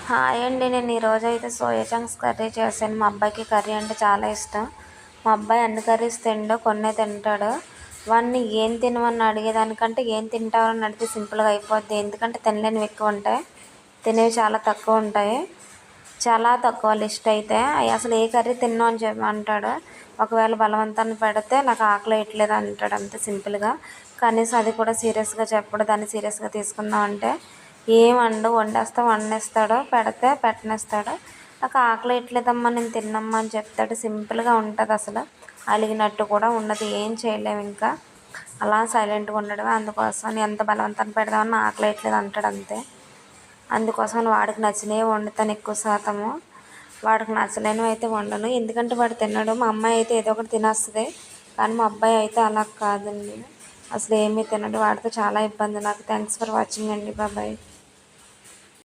Hi అండి. నేను ఈరోజు అయితే సోయా చంక్స్ కర్రీ చేశాను. మా అబ్బాయికి కర్రీ అంటే చాలా ఇష్టం. మా అబ్బాయి అన్ని కర్రీస్ తిండు, కొన్నే తింటాడు. వాడిని ఏం తినమని అడిగేదానికంటే ఏం తింటావని అడిగితే సింపుల్గా అయిపోద్ది. ఎందుకంటే తినలేనివి ఎక్కువ ఉంటాయి, తినేవి చాలా తక్కువ ఉంటాయి. చాలా తక్కువ లిస్ట్ అయితే అసలు ఏ కర్రీ తిన్నావు అని చెప్పి అంటాడు. ఒకవేళ బలవంతాన్ని పెడితే నాకు ఆకలి వేయట్లేదు అంటాడు, అంతే సింపుల్గా. కనీసం అది కూడా సీరియస్గా చెప్పడు. దాన్ని సీరియస్గా తీసుకుందాం అంటే ఏమండు, వండేస్తాడు, పెడితే పెట్టనేస్తాడు. నాకు ఆకలి వేయట్లేదమ్మా, నేను తిన్నమ్మా అని చెప్తాడు. సింపుల్గా ఉంటుంది, అసలు అలిగినట్టు కూడా ఉన్నది, ఏం చేయలేము. ఇంకా అలా సైలెంట్గా ఉండడమే. అందుకోసం ఎంత బలవంతాన్ని పెడదామని ఆకలి వేయట్లేదు అంటాడు, అంతే. అందుకోసం వాడికి నచ్చినవి వండుతాను ఎక్కువ శాతము. వాడికి నచ్చలేనివి అయితే వండను, ఎందుకంటే వాడు తినడు. మా అమ్మాయి అయితే ఏదో ఒకటి తినేస్తుంది, కానీ మా అబ్బాయి అయితే అలా కాదండి, అసలు ఏమీ తినడు. వాడితో చాలా ఇబ్బంది నాకు. థ్యాంక్స్ ఫర్ వాచింగ్ అండి. బాయ్.